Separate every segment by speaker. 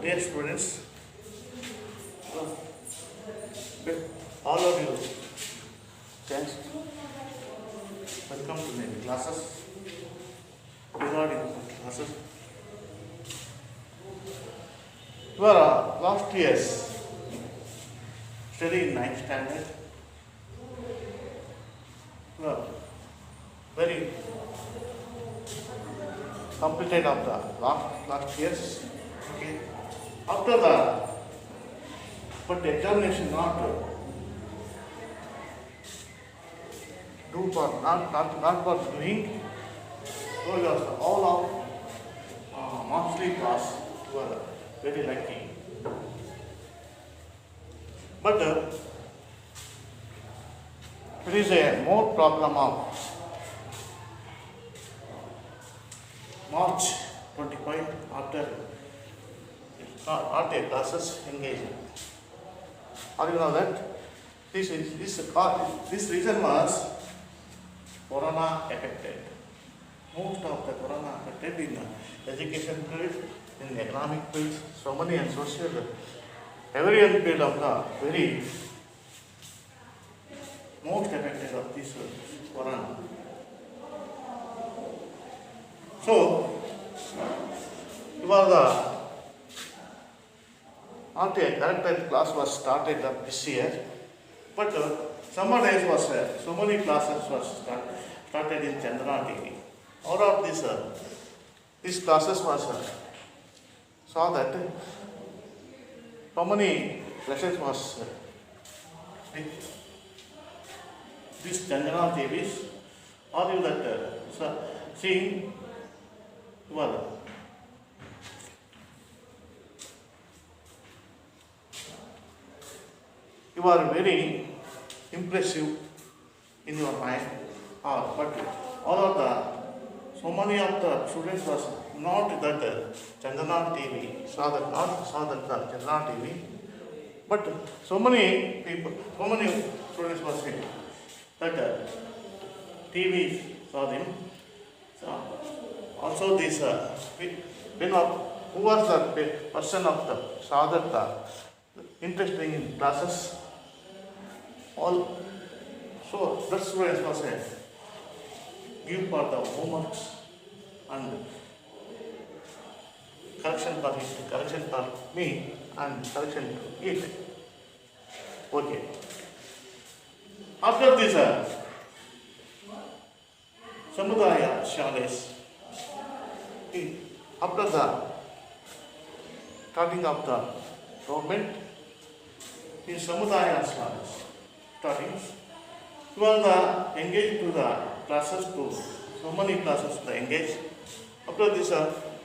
Speaker 1: Dear students, all of you, thanks. Welcome to the classes. Regarding classes, your last year's study in 9th standard. Well, very completed of the last years. Okay. After that, but examination not do for not for doing. So you are all of monthly pass. You are very lucky. But it is a more problem of March 25 after not a classes engaging. Or you know that this reason was Corona affected. Most of the Corona affected in the education field, in the economic field, so many and social, every other field of the very most affected of this Corona. So, it was not a correct class was started this year, but summer days was so many classes was started in Chandana TV. All of these classes was saw that how many lessons was this Chandana TVs, or you that seeing well. You are very impressive in your mind, but all of so many of the students was not that Chandana TV, saw that Chandana TV, but so many people, so many students was saying that TV saw them. So also this, who was the person of the saw that interesting in classes, all, so the students was give for the homeworks and correction for me and correction to it. Okay. After this, Samudaya Shales, after the starting of the government, in Samudaya Shales, starting, you are engaged to the classes to so many classes to engage. After this,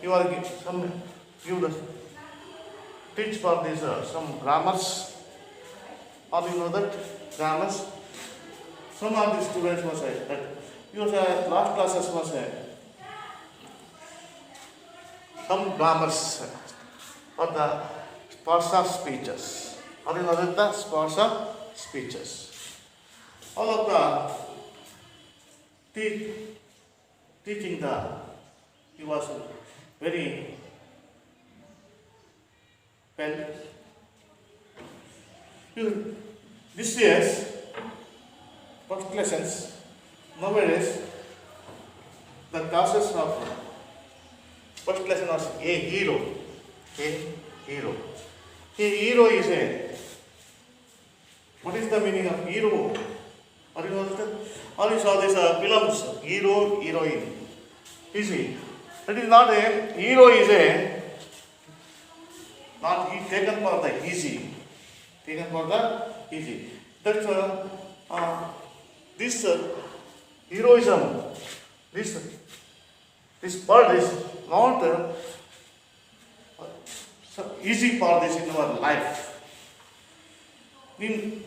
Speaker 1: you are teach for this some grammars, or you know that grammars. Some of the students was that your last classes was some grammars or the parts of speeches, or you know that the parts of speeches. All of the teaching he was very well. This year's first lessons, nowadays the classes of first lesson was a hero. A hero. A hero is what is the meaning of hero? Or you know that? Or you saw this films, hero, heroine. Easy. That is not a hero is not taken for the easy. Taken for the easy. That's this heroism. This part is not so easy for this in our life. In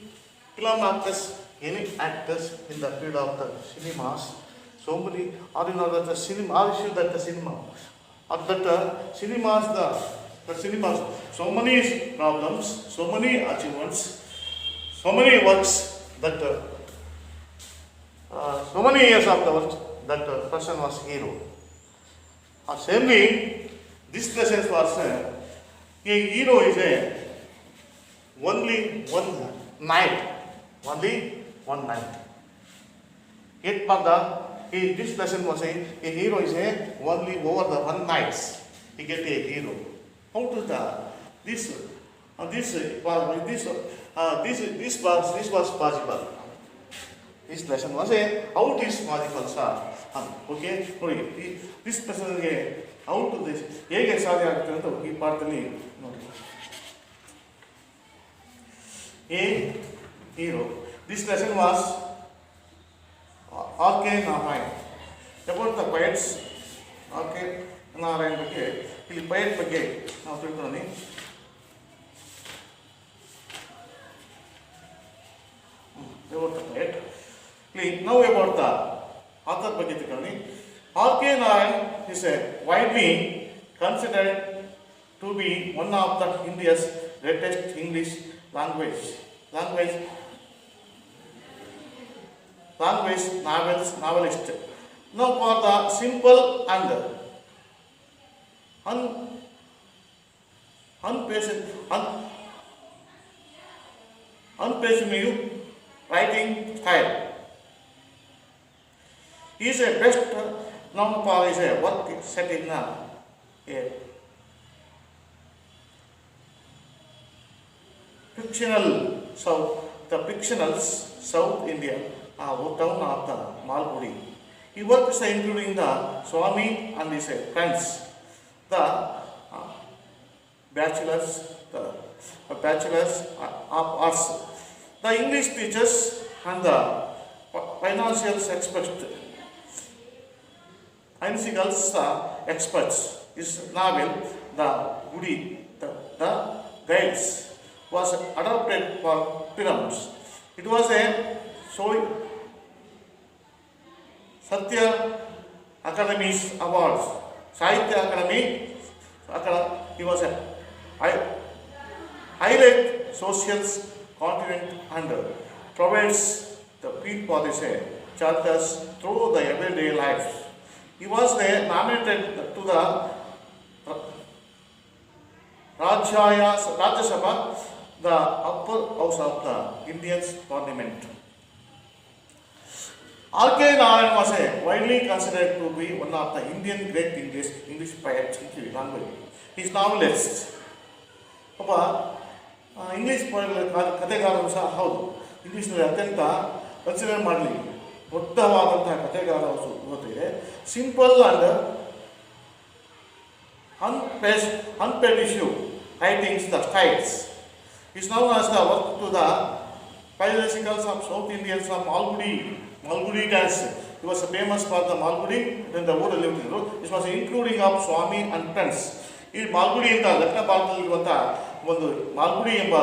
Speaker 1: film actors, any actors in the field of the cinemas, so many, or you know that the cinema, or issue that the cinema, or that cinemas, the cinemas, so many problems, so many achievements, so many works that, so many years of the work that person was hero. Same way, this lesson was A hero is only one night, only one night. Yet, this lesson was a hero is only over the one nights. He get a hero. How to this was possible. This lesson was how it is possible, sir. Okay, this person how to this ಹೇಗೆ ಸಾಧ್ಯ ಆಗುತ್ತೆ ಅಂತ ಈ ಪಾಠದಲ್ಲಿ ನೋಡಿ. A hero. This lesson was R.K. Narayan. About the poets, R.K. Narayan ಬಗ್ಗೆ ಇಲ್ಲಿ poet ಬಗ್ಗೆ ನಾವು ತಿಳ್ಕೊಳ್ಳೋಣ. About the poet. Now about the author ಬಗ್ಗೆ ತಿಳ್ಕೊಳ್ಳೋಣ. R.K. Narayan is widely considered to be one of the India's greatest English language novelist. Now for the simple and unpessimistic writing style. He is a best known for his work set in the fictional South India town of the Malgudi. He works including the Swami and his friends, the bachelors of arts, the English teachers and the financial experts. His novel, The Goody, the Guides, was adapted for films. It was a Satya Academy's Awards. Sahitya Academy. He was a highlight social continent and provides the field policy charters through the everyday life. He was nominated to the Rajya Sabha, the upper house of the Indian Parliament. R.K. Narayan was widely considered to be one of the Indian great English poets in language. His novelists. English ಕಥೆಗಾರರು ಸಹ ಹೌದು. ಇಂಗ್ಲೀಷ್ನಲ್ಲಿ ಅತ್ಯಂತ consider ಮಾಡಲಿ ದೊಡ್ಡವಾದಂತಹ ಕಥೆಗಾರರು ಜೊತೆಗೆ simple and unpeditious writings, the styles. Is known as the work to the bicycles of South Indians of Malgudi dance. He was famous for the Malgudi, then the word lived. This was including of Swami and friends. ಈ ಮಾಲ್ಗುಡಿ ಅಂತ ದಕ್ಷಿಣ ಭಾರತದಲ್ಲಿರುವಂಥ ಒಂದು ಮಾಲ್ಗುಡಿ ಎಂಬ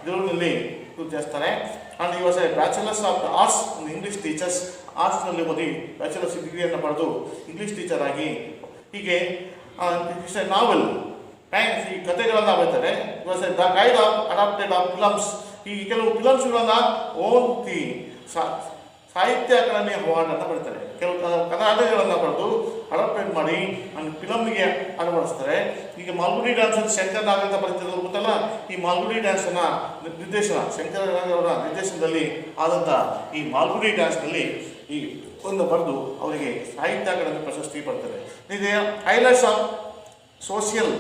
Speaker 1: ದೇವರಲ್ಲಿ ಗುರುತಿಸ್ತಾರೆ. And he was a bachelors of the arts English teachers. ಆರ್ಟ್ಸ್ನಲ್ಲಿ ಓದಿ bachelors ಡಿಗ್ರಿಯನ್ನು ಪಡೆದು English teacher ಆಗಿ ಹೀಗೆ ಇಟ್ಸ್ ಎ ನಾವೆಲ್ ಈ ಕಥೆಗಳನ್ನು ಬರೀತಾರೆ. It was a the guide of adapted of films. ಈ ಕೆಲವು ಫಿಲಮ್ಸ್ಗಳನ್ನು ಓದಿ ಸಾಹಿತ್ಯ ಅಕಾಡೆಮಿ ಅವಾರ್ಡನ್ನು ಬರೀತಾರೆ. ಕೆಲವು ಕರ್ನಾಟಕಗಳನ್ನು ಬರೆದು ಅಡಾಪ್ಟೆಡ್ ಮಾಡಿ ಫಿಲಮ್ಗೆ ಅಳವಡಿಸ್ತಾರೆ. ಈಗ ಮಾಲ್ಗುಡಿ ಡ್ಯಾನ್ಸಲ್ಲಿ ಶಂಕರ್ ನಾಗ್ ಅಂತ ಬರೀತಿರೋದು ಗೊತ್ತಲ್ಲ. ಈ ಮಾಲ್ಗುಡಿ ಡ್ಯಾನ್ಸನ್ನು ಶಂಕರ್ ನಾಗ್ ಅವರ ನಿರ್ದೇಶನದಲ್ಲಿ ಆದಂಥ ಈ ಮಾಲ್ಗುಡಿ ಡ್ಯಾನ್ಸ್ನಲ್ಲಿ ಈ ಒಂದು ಬರೆದು ಅವರಿಗೆ ಸಾಹಿತ್ಯ ಅಕಾಡೆಮಿ ಪ್ರಶಸ್ತಿ ಪಡ್ತಾರೆ. ಇದು highlights of social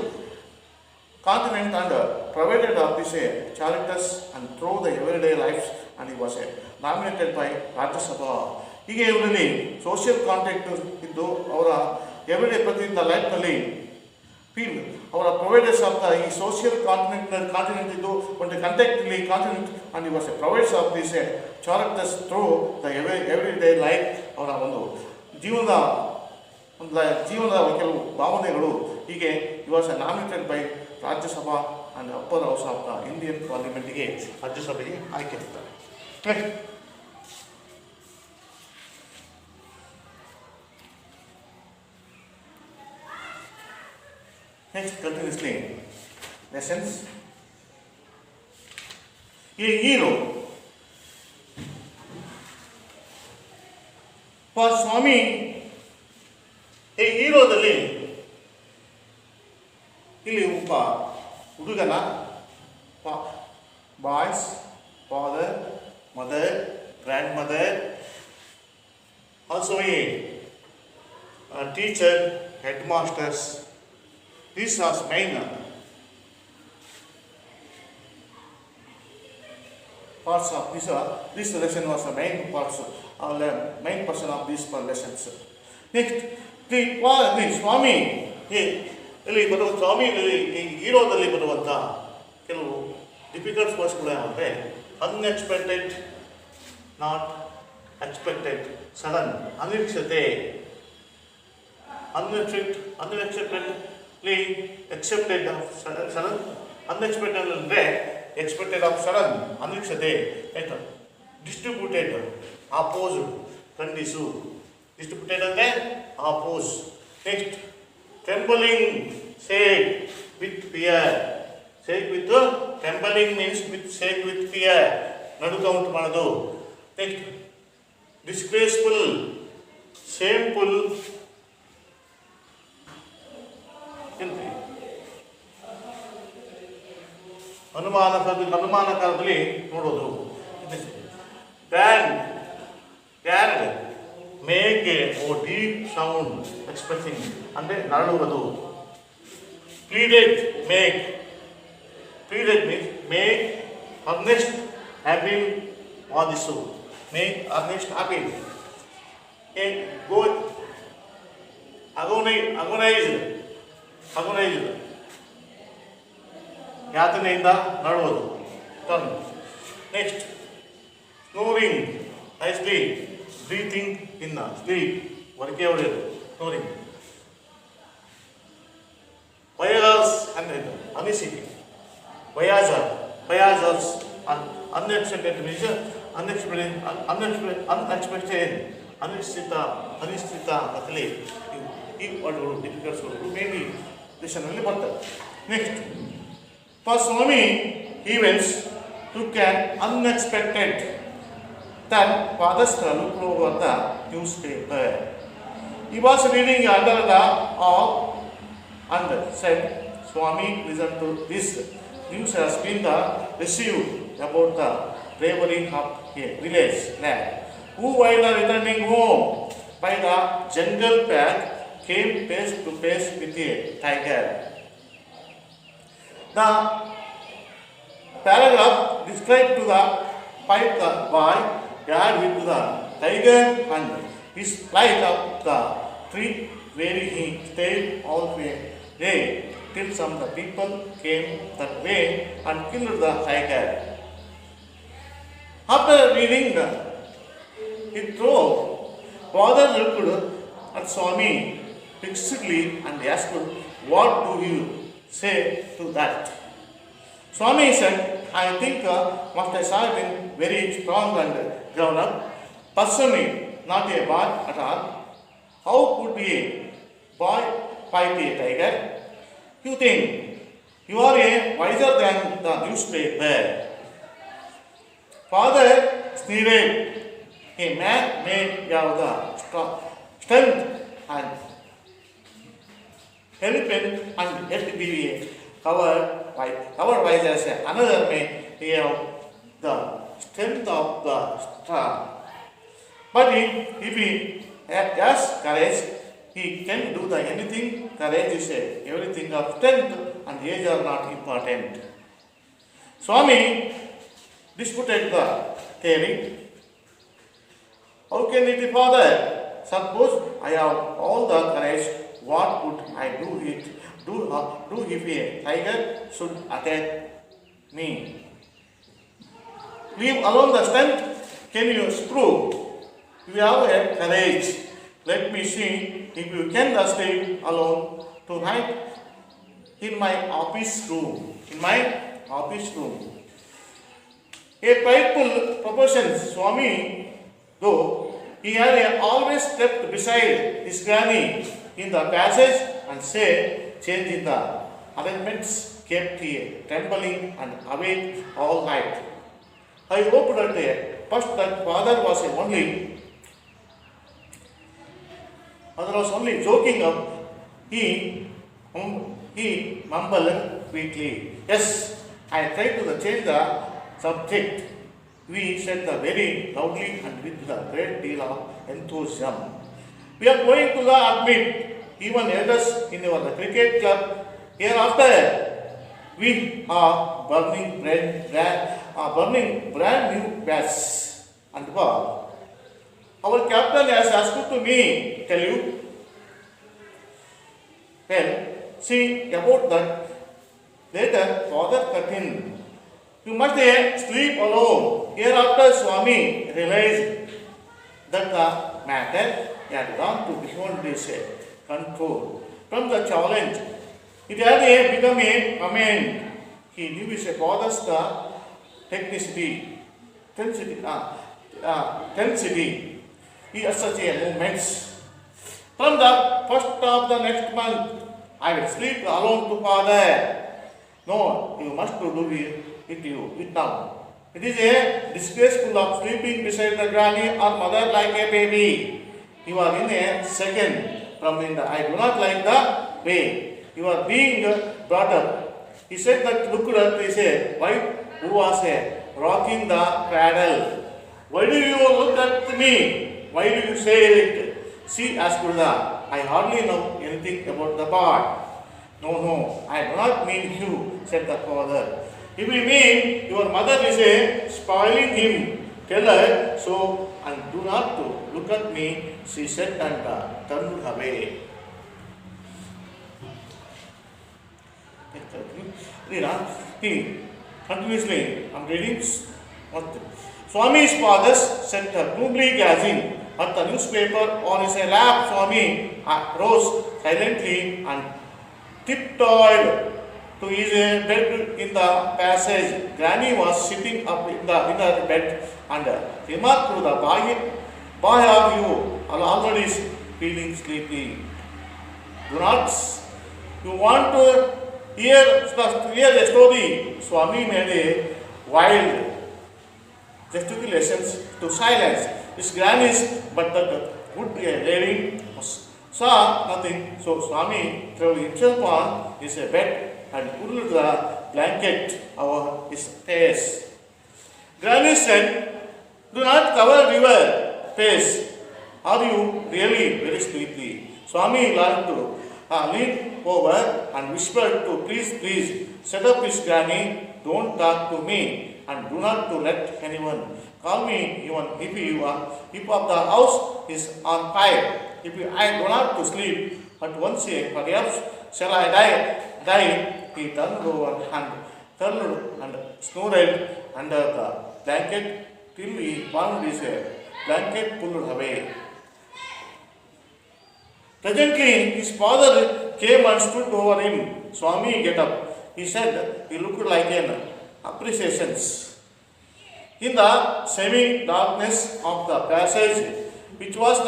Speaker 1: continent and provided of these charities and through the everyday lives, and he was nominated by Rajya Sabha. ಹೀಗೆ ಇವರಲ್ಲಿ ಸೋಷಿಯಲ್ ಕಾಂಟ್ಯಾಕ್ಟ್ ಇದ್ದು ಅವರ ಎವ್ರಿಡೇ ಪ್ರತಿನಿತ್ಯ ಲೈಫ್ನಲ್ಲಿ ಫೀಲ್ ಅವರ ಪ್ರೊವೈಡರ್ಸ್ ಆಫ್ ದ ಈ ಸೋಷಿಯಲ್ ಕಾಂಟಿನೆಂಟ್ ಇದ್ದು ಒಂದು ಕಾಂಟ್ಯಾಕ್ಟ್ಲಿ continent and was a provides of this charities through the everyday life. ಅವರ ಒಂದು ಜೀವನದ ಕೆಲವು ಭಾವನೆಗಳು ಹೀಗೆ he was nominated by Rajya Sabha and upper house of the Indian ಪಾರ್ಲಿಮೆಂಟ್ಗೆ ರಾಜ್ಯಸಭೆಗೆ ಆಯ್ಕೆ ಇರ್ತಾರೆ. Next continuously lessons. ಈ ಹೀರೋ ಫಾರ್ ಸ್ವಾಮಿ. ಈ ಹೀರೋದಲ್ಲಿ ಇಲ್ಲಿ ಒಬ್ಬ ಹುಡುಗನ boys, father, mother, grandmother, also a teacher, headmasters. These are main parts of this lesson was the main parts main portion of these lessons. Next, the Swami ಇಲ್ಲಿ ಬರುವ ಸ್ವಾಮಿ ಈ ಹೀರೋದಲ್ಲಿ ಬರುವಂಥ ಕೆಲವು ಡಿಫಿಕಲ್ಟ್ ವರ್ಡ್ಸ್ಗಳು ಯಾವುದಂದರೆ ಅನ್ಎಕ್ಸ್ಪೆಕ್ಟೆಡ್, ನಾಟ್ ಎಕ್ಸ್ಪೆಕ್ಟೆಡ್, ಸಡನ್, ಅನಿರೀಕ್ಷತೆ, unexpectedly excepted of sudden, unexpected ಅಂದರೆ ಎಕ್ಸ್ಪೆಕ್ಟೆಡ್ ಆಫ್ ಸಡನ್, ಅನಿರೀಕ್ಷತೆ, ಡಿಸ್ಟ್ರಿಬ್ಯೂಟೆಡ್, ಆಪೋಸ್ಡ್, ಖಂಡಿಸು, ಡಿಸ್ಟ್ರಿಬ್ಯೂಟೆಡ್ ಅಂದರೆ oppose. Next trembling, shake with fear. Shake with trembling means shake with fear. ನಡುಕ ಉಂಟು ಮಾಡೋದು. ನೆಕ್ಸ್ಟ್ ಡಿಸ್ಗ್ರೇಸ್ಫುಲ್, ಶೇಮ್ಫುಲ್, ಅನುಮಾನಕಾರದಲ್ಲಿ ನೋಡೋದು. Groaned make a deep sound expressing ಅಂದರೆ ನರಳುವುದು. Pleaded means make earnest appeal, ವಾದಿಸು, make earnest appeal. Go agonized ಯಾತನೆಯಿಂದ ನರಳುವುದು. Turn. Next snoring, noisily, breathing in sleep, ಹೊರಗೆ ಹೊಡೆಯೋದು, ಸ್ನೋರಿಂಗ್. ವಯಾಜರ್ಸ್ ಅಂದರೆ ಅನಿಸಿಕೆ, ವಯಾಜರ್ಸ್ ಅನ್ಎಕ್ಸ್ಪೆಕ್ಟೆಡ್ ಮೀನ್ಸ್ ಅನಿಶ್ಚಿತ ಕಥಲೆ. ಈ ವರ್ಡ್ಗಳು ಡಿಫಿಕಲ್ಟ್ಸ್ಗಳು ಮೇನ್ಲಿ ಲೆಸನ್ನಲ್ಲಿ ಬರ್ತವೆ. Next, for Swami events took can unexpected that father's looked over the newspaper. He was reading under the awe and said, Swami, listen to this. News has been received about the bravery of a village lad who, while returning home by the jungle path, came face to face with a tiger. The paragraph described to the boy guard with the tiger and his flight up the tree where he stayed all the way till some of the people came that way and killed the tiger. After reading it through, father looked at Swami fixedly and asked, what do you say to that? Swami said, I think Master Sahib been very strong and grown up, personally not a boy at all. How could a boy fight a tiger? You think you are a wiser than the newspaper. Father sneered, a man may have the strength and elephant and yet be covered as another may have the strength of the strong. But if he has courage, he can do anything. Courage is everything of strength and age are not important. Swami disputed the theory. How can it be, Father? Suppose I have all the courage, what would I do if a tiger should attack me? Leave alone the strength. Can you prove you have a courage? Let me see if you can stay alone tonight in my office room. A prideful proportion, Swami, though he had always stepped beside his granny in the passage and said, changing the arrangements, kept trembling and awake all night. I hoped that first that father was only joking up. He mumbled quickly. Yes, I tried to change the subject. We said the very loudly and with a great deal of enthusiasm. We are going to the admit, even elders in our cricket club. Hereafter, we are burning brand new bats and ball. Our captain has asked to me, tell you, well, see about that. Later, father cut in. You must sleep alone. Hereafter, Swami realized that the matter had gone to beyond his control. From the challenge, it had become a command. He knew his father's technicity, tensity. He had such a moments. From the first of the next month, I will sleep alone to father. No, you must do it now. It is a disgraceful of sleeping beside the granny or mother like a baby. You are in a second from in the I do not like the way you are being brought up. He said that looked at his wife who was rocking the cradle. Why do you look at me? Why do you say it? She asked Buddha, I hardly know anything about the part. No, I do not mean you, said the father. If you mean your mother is spoiling him, tell her so and do not to look at me, she said and turned away. Continuously, I am reading what Swami's father sat gloomily gazing at the newspaper on his lap. Swami rose silently and tiptoed to his bed in the passage. Granny was sitting up in her bed and remarked to the boy, are you already feeling sleepy? Do not you want to hear the story? Swami made a wild gesticulations to silence his grannies, but the good lady saw nothing. So Swami threw himself on his bed and pulled the blanket over his face. Granny said, do not cover your face. Are you really very sleepy? Swami learned to lean over and whispered to please, set up his granny, don't talk to me and do not to let anyone call me even if of the house is on fire. If I do not to sleep at once, perhaps shall I die? He turned over and snored under the blanket till he found his blanket pulled away. Presently, his father came and stood over him. Swami, get up. He said, he looked like an appreciation. In the semi-darkness of the passage, which was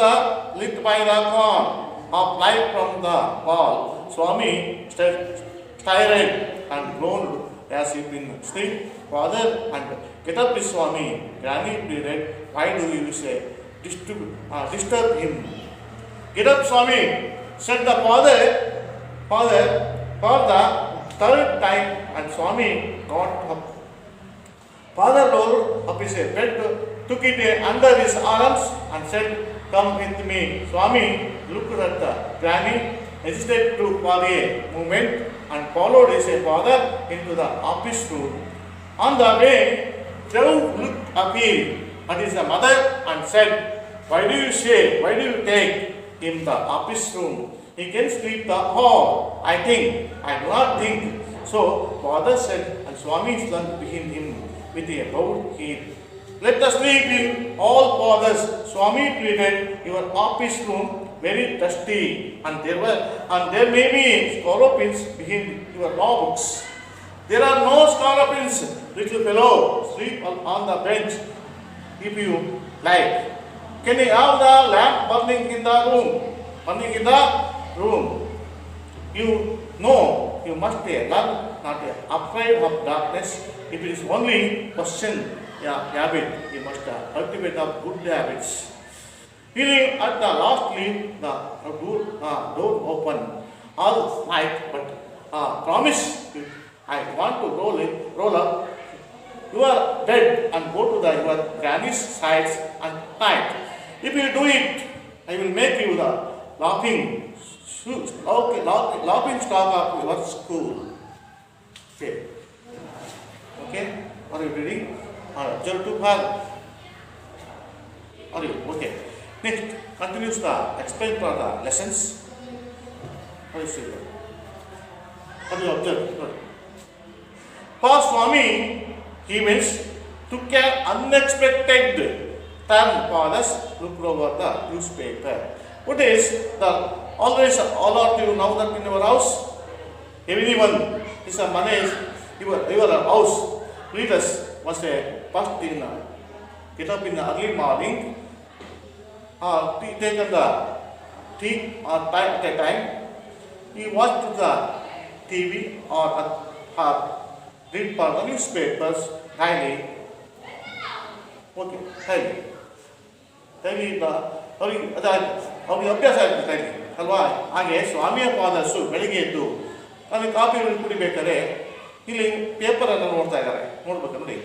Speaker 1: lit by the cone of light from the wall, Swami stared and groaned as if in sleep. Father, and get up, Swami. Granny pleaded, why do you say disturb him? Get up, Swami, said the father for the third time, and Swami got up. Father rolled up his bed, took it under his arms and said, come with me. Swami looked at the granny, hesitated for a moment and followed his father into the office room. On the way, Joe looked appealed at his mother and said, why do you take him the office room? He can sleep the hall. I do not think. So father said, and Swami slunk behind him with a bowed head. Let us sleep in all fathers. Swami pleaded, your office room very dusty, and there may be scorpions behind your law books. There are no scorpions, little fellow. Sleep on the bench if you like. Can you have the lamp burning in the room? You know you must learn not afraid of darkness. If it is only question habit, you must cultivate of good habits. Feeling at the last leave the door open all night, but promise I want to roll up your bed and go to your granny's sides and hide. If you do it, I will make you the laughing stock of your school. Okay. Okay? Are you ready? Observe to far. Are you? Okay. Next, continues the explain for the lessons. Are you sure? Are you observe? For Swami, events took an unexpected turn for us. Look over the newspaper. What is the always all of you know that in your house? Everyone is a money is your house. Leaders must first in get up in the early morning, take the tea or time at a time. He watch the TV or read for the newspapers daily. Okay, daily ಅವ್ರಿಗೆ ಅಭ್ಯಾಸ ಆಗ್ತದೆ ಅಲ್ವಾ. ಹಾಗೆ ಸ್ವಾಮಿಯ fathers ಬೆಳಿಗ್ಗೆ ಎದ್ದು ನನಗೆ coffee ಕುಡಿಬೇಕಾದ್ರೆ ಇಲ್ಲಿ ಪೇಪರನ್ನು ನೋಡ್ತಾ ಇದ್ದಾರೆ. ನೋಡ್ಬೇಕು ನೋಡಿ.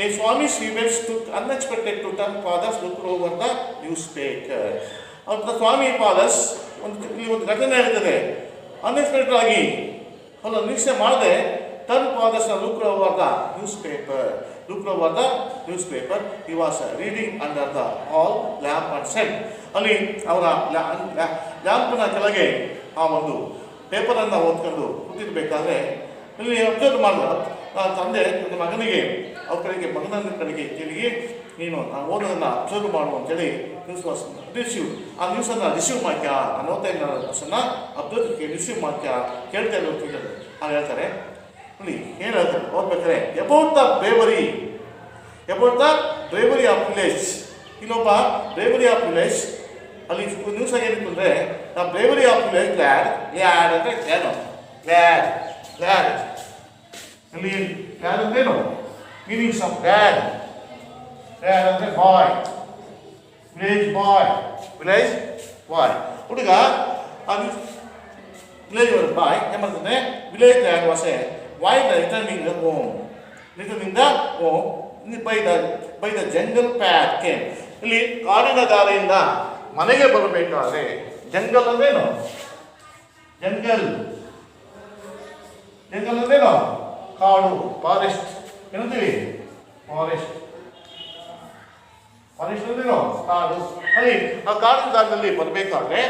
Speaker 1: A Swami students took unexpected to turn father's look over the newspaper. ಅವ್ರ ಸ್ವಾಮಿ ಫಾದರ್ಸ್ ಇಲ್ಲಿ ಒಂದು ಘಟನೆ ಹೇಳ್ತದೆ. ಅನ್ಎಕ್ಸ್ಪೆಕ್ಟೆಡ್ ಆಗಿ ನಿರೀಕ್ಷೆ ಮಾಡದೆ turn father's look over the newspaper. Looked over the newspaper. He was reading under the hall lamp and said, ಅಲ್ಲಿ ಅವರ ಲ್ಯಾಂಪ್ನ ಕೆಳಗೆ ಆ ಒಂದು ಪೇಪರನ್ನು ಓದ್ಕೊಂಡು ಕೂತಿರ್ಬೇಕಾದ್ರೆ ಇಲ್ಲಿ ಅಬ್ಸರ್ವ್ ಮಾಡಿದ್ರು. ತಂದೆ ನನ್ನ ಮಗನಿಗೆ ಅವ್ರ ಮಗನ ಕಡೆಗೆ ತಿರುಗಿ ನೀನು ನಾನು ಓದೋದನ್ನು ಅಬ್ಸರ್ವ್ ಮಾಡು ಅಂತೇಳಿ ನ್ಯೂಸ್ ವಾಸ್ ರಿಸೀವ್. ಆ ನ್ಯೂಸನ್ನು ರಿಸೀವ್ ಮಾಡ್ಕ್ಯ, ನಾನು ಓದ್ತಾ ಇದ್ದ ನ್ಯೂಸನ್ನು ಅಬ್ಸರ್ವ್ಗೆ ರಿಸೀವ್ ಮಾಡ್ಕ್ಯ ಕೇಳ್ತಾ ಇರೋದು ಹಾಗೆ ಹೇಳ್ತಾರೆ. ನೋಡಿ ಏನು ಹೇಳ್ತಾರೆ ಓದ್ಬೇಕಾದ್ರೆ about the bravery of village. ಇನ್ನೊಬ್ಬ ಬ್ರೇವರಿ ಆಫ್ ವಿಲೇಜ್ ಅಲ್ಲಿ ನ್ಯೂಸ್ ಆಗಿ ಏನಿತ್ತು ಅಂದರೆ the bravery of village lad ಅಂದರೆ ಏನು ಲ್ಯಾಡ್ ಇಲ್ಲಿ ಲ್ಯಾಡ್ ಅಂದ್ರೇನು ಮೀನಿಂಗ್ಸ್ ಆಫ್ ಲ್ಯಾಡ್ ಅಂದರೆ ಬಾಯ್, ವಿಲೇಜ್ ಬಾಯ್ ಹುಡುಗ ಅದು ವಿಲೇಜ್ ಬಾಯ್ ಏನು ಮಾಡ್ತಾನೆ. Village lead was A while returning the home by the jungle path came. ಇಲ್ಲಿ ಕಾಡಿನ ದಾರಿಯಿಂದ ಮನೆಗೆ ಬರಬೇಕಾದ್ರೆ ಜಂಗಲ್ ಅಂದ್ರೇನು? ಜಂಗಲ್ ಅಂದ್ರೇನು? ಕಾಡು, ಫಾರೆಸ್ಟ್ ಏನಂತೀವಿ? ಫಾರೆಸ್ಟ್ ಅಂದ್ರೇನು? ಕಾಡು. ಅಲ್ಲಿ ಆ ಕಾಡಿನ ದಾರಿಯಲ್ಲಿ ಬರಬೇಕಾದ್ರೆ